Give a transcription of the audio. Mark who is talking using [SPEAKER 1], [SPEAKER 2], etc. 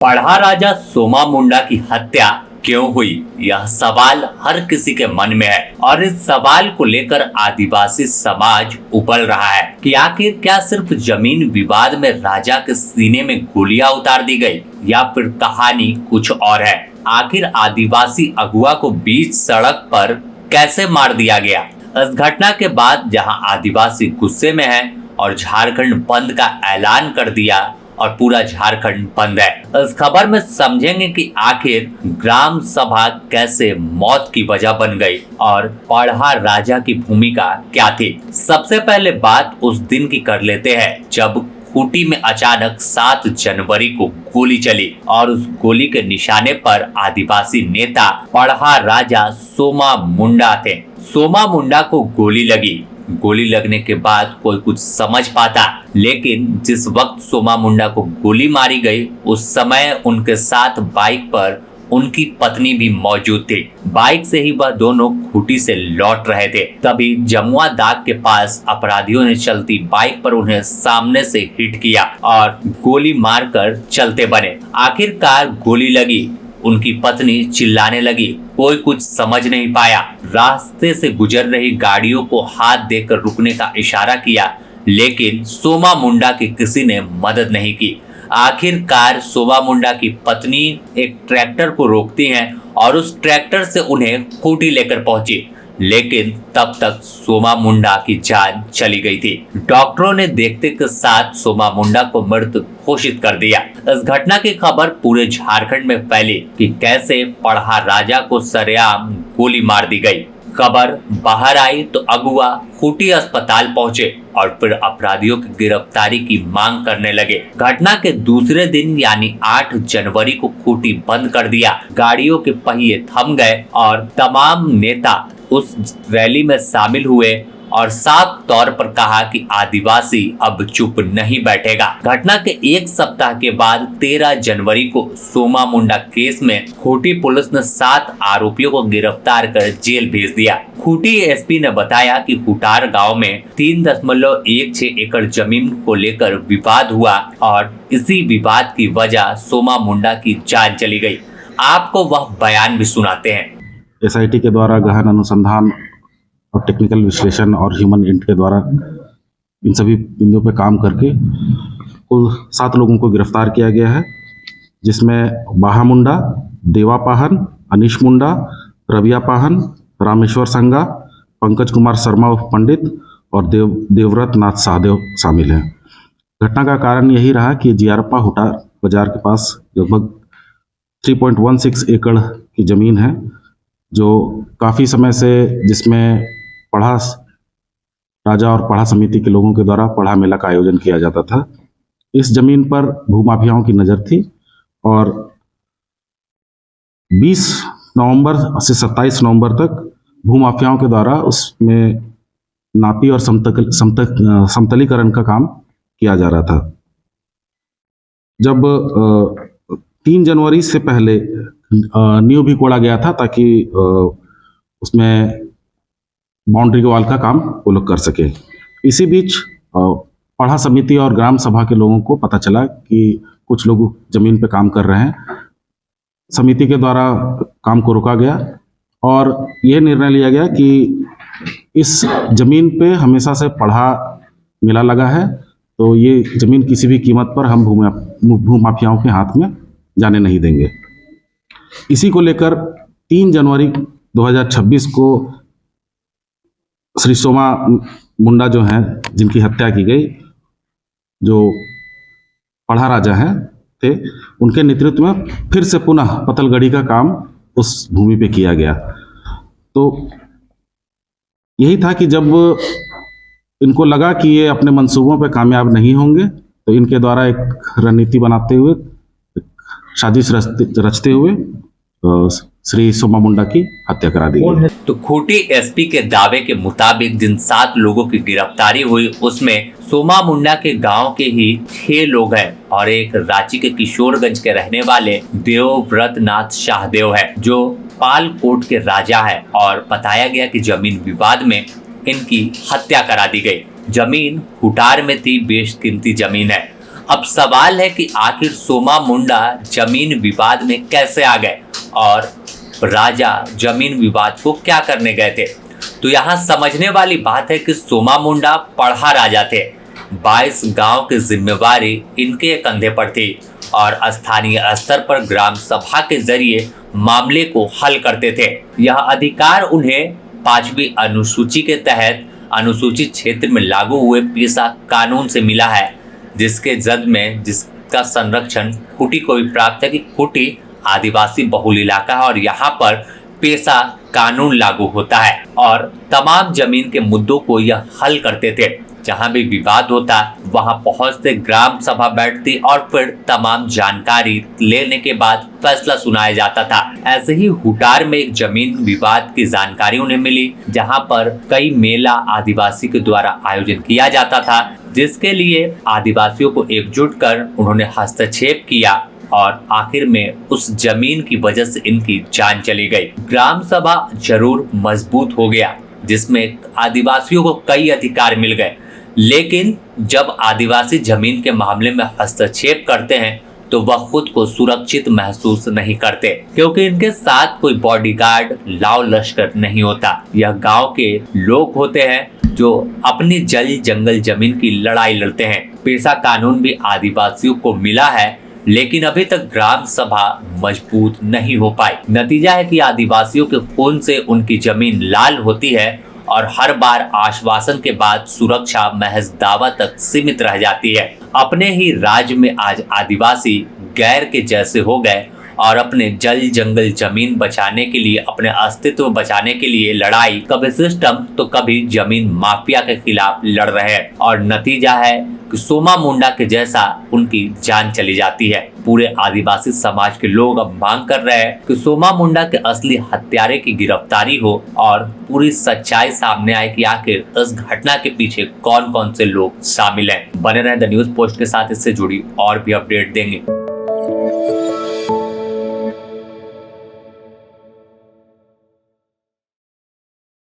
[SPEAKER 1] पढ़ा राजा सोमा मुंडा की हत्या क्यों हुई, यह सवाल हर किसी के मन में है और इस सवाल को लेकर आदिवासी समाज उबल रहा है कि आखिर क्या सिर्फ जमीन विवाद में राजा के सीने में गोलियां उतार दी गई या फिर कहानी कुछ और है। आखिर आदिवासी अगुआ को बीच सड़क पर कैसे मार दिया गया। इस घटना के बाद जहां आदिवासी गुस्से में है और झारखंड बंद का ऐलान कर दिया और पूरा झारखंड बंद है। इस खबर में समझेंगे कि आखिर ग्राम सभा कैसे मौत की वजह बन गई और पढ़ा राजा की भूमिका क्या थी। सबसे पहले बात उस दिन की कर लेते हैं जब खूंटी में अचानक 7 जनवरी को गोली चली और उस गोली के निशाने पर आदिवासी नेता पढ़ा राजा सोमा मुंडा थे। सोमा मुंडा को गोली लगी। गोली लगने के बाद कोई कुछ समझ पाता, लेकिन जिस वक्त सोमा मुंडा को गोली मारी गई उस समय उनके साथ बाइक पर उनकी पत्नी भी मौजूद थी। बाइक से ही वह दोनों खूंटी से लौट रहे थे। तभी जमुआ दाग के पास अपराधियों ने चलती बाइक पर उन्हें सामने से हिट किया और गोली मारकर चलते बने। आखिरकार गोली लगी। उनकी पत्नी चिल्लाने लगी। कोई कुछ समझ नहीं पाया। रास्ते से गुजर रही गाड़ियों को हाथ देकर रुकने का इशारा किया, लेकिन सोमा मुंडा की किसी ने मदद नहीं की। आखिरकार सोमा मुंडा की पत्नी एक ट्रैक्टर को रोकती हैं और उस ट्रैक्टर से उन्हें खूंटी लेकर पहुंची, लेकिन तब तक सोमा मुंडा की जान चली गई थी। डॉक्टरों ने देखते के साथ सोमा मुंडा को मृत घोषित कर दिया। इस घटना की खबर पूरे झारखंड में फैली कि कैसे पढ़ा राजा को सरेआम गोली मार दी गई। खबर बाहर आई तो अगुआ खूंटी अस्पताल पहुंचे और फिर अपराधियों की गिरफ्तारी की मांग करने लगे। घटना के दूसरे दिन यानी 8 जनवरी को खूंटी बंद कर दिया। गाड़ियों के पहिए थम गए और तमाम नेता उस रैली में शामिल हुए और साफ तौर पर कहा कि आदिवासी अब चुप नहीं बैठेगा। घटना के एक सप्ताह के बाद 13 जनवरी को सोमा मुंडा केस में खूंटी पुलिस ने 7 आरोपियों को गिरफ्तार कर जेल भेज दिया। खूंटी एसपी ने बताया कि हुटार गांव में 3.16 एकड़ जमीन को लेकर विवाद हुआ और इसी विवाद की वजह सोमा मुंडा की जान चली गई। आपको वह बयान भी सुनाते हैं।
[SPEAKER 2] एसआईटी के द्वारा गहन अनुसंधान और टेक्निकल विश्लेषण और ह्यूमन इंट के द्वारा इन सभी बिंदुओं पर काम करके कुल 7 लोगों को गिरफ्तार किया गया है, जिसमें बाहा मुंडा, देवा पाहन, अनीश मुंडा, रविया पाहन, रामेश्वर संगा, पंकज कुमार शर्मा उर्फ पंडित और देवव्रत नाथ सहदेव शामिल हैं। घटना का कारण यही रहा कि जियारप्पा हुटार बाजार के पास लगभग 3.16 एकड़ की जमीन है, जो काफ़ी समय से जिसमें पढ़ा राजा और पढ़ा समिति के लोगों के द्वारा पढ़ा मेला का आयोजन किया जाता था। इस जमीन पर भूमाफियाओं की नज़र थी और 20 नवंबर से 27 नवंबर तक भूमाफियाओं के द्वारा उसमें नापी और समतलीकरण का काम किया जा रहा था। जब 3 जनवरी से पहले नींव भी कोड़ा गया था ताकि उसमें बाउंड्री वॉल का काम वो लोग कर सके। इसी बीच पढ़ा समिति और ग्राम सभा के लोगों को पता चला कि कुछ लोग जमीन पे काम कर रहे हैं। समिति के द्वारा काम को रोका गया और ये निर्णय लिया गया कि इस जमीन पे हमेशा से पढ़ा मेला लगा है, तो ये जमीन किसी भी कीमत पर हम भूमाफियाओं के हाथ में जाने नहीं देंगे। इसी को लेकर 3 जनवरी 2026 को श्री सोमा मुंडा जो हैं, जिनकी हत्या की गई, जो पढ़ा राजा हैं थे, उनके नेतृत्व में फिर से पुनः पतलगढ़ी का काम उस भूमि पे किया गया। तो यही था कि जब इनको लगा कि ये अपने मंसूबों पे कामयाब नहीं होंगे, तो इनके द्वारा एक रणनीति बनाते हुए, साजिश रचते हुए श्री सोमा मुंडा की हत्या करा दी गई।
[SPEAKER 1] तो खूंटी एसपी के दावे के मुताबिक जिन 7 लोगों की गिरफ्तारी हुई उसमें सोमा मुंडा के गांव के ही 6 लोग हैं और एक रांची के किशोरगंज के रहने वाले देवव्रत नाथ सहदेव है, जो पालकोट के राजा है। और बताया गया कि जमीन विवाद में इनकी हत्या करा दी गई। जमीन हुटार में थी, बेशकीमती जमीन है। अब सवाल है कि आखिर सोमा मुंडा जमीन विवाद में कैसे आ गए और राजा जमीन विवाद को क्या करने गए थे। तो यहाँ समझने वाली बात है कि सोमा मुंडा पढ़ा राजा थे। 22 गांव की जिम्मेवारी इनके कंधे पर थी और स्थानीय स्तर पर ग्राम सभा के जरिए मामले को हल करते थे। यह अधिकार उन्हें 5वीं अनुसूची के तहत अनुसूचित क्षेत्र में लागू हुए पेशा कानून से मिला है, जिसके जद में जिसका संरक्षण खूंटी को भी प्राप्त है कि खूंटी आदिवासी बहुल इलाका है और यहाँ पर पेशा कानून लागू होता है और तमाम जमीन के मुद्दों को यह हल करते थे। जहां भी विवाद होता वहां पहुंचते, ग्राम सभा बैठती और फिर तमाम जानकारी लेने के बाद फैसला सुनाया जाता था। ऐसे ही हुटार में एक जमीन विवाद की जानकारी उन्हें मिली, जहां पर कई मेला आदिवासी के द्वारा आयोजन किया जाता था, जिसके लिए आदिवासियों को एकजुट कर उन्होंने हस्तक्षेप किया और आखिर में उस जमीन की वजह से इनकी जान चली गई। ग्राम सभा जरूर मजबूत हो गया, जिसमें आदिवासियों को कई अधिकार मिल गए, लेकिन जब आदिवासी जमीन के मामले में हस्तक्षेप करते हैं तो वह खुद को सुरक्षित महसूस नहीं करते, क्योंकि इनके साथ कोई बॉडीगार्ड, लाव लश्कर नहीं होता। यह गांव के लोग होते हैं जो अपनी जल जंगल जमीन की लड़ाई लड़ते हैं। पेशा कानून भी आदिवासियों को मिला है, लेकिन अभी तक ग्राम सभा मजबूत नहीं हो पाई। नतीजा है कि आदिवासियों के खून से उनकी जमीन लाल होती है और हर बार आश्वासन के बाद सुरक्षा महज दावा तक सीमित रह जाती है। अपने ही राज्य में आज आदिवासी गैर के जैसे हो गए और अपने जल जंगल जमीन बचाने के लिए, अपने अस्तित्व बचाने के लिए लड़ाई कभी सिस्टम तो कभी जमीन माफिया के खिलाफ लड़ रहे हैं और नतीजा है कि सोमा मुंडा के जैसा उनकी जान चली जाती है। पूरे आदिवासी समाज के लोग अब मांग कर रहे हैं कि सोमा मुंडा के असली हत्यारे की गिरफ्तारी हो और पूरी सच्चाई सामने आए कि आखिर इस घटना के पीछे कौन कौन से लोग शामिल हैं। बने रहे द न्यूज पोस्ट के साथ, इससे जुड़ी और भी अपडेट देंगे।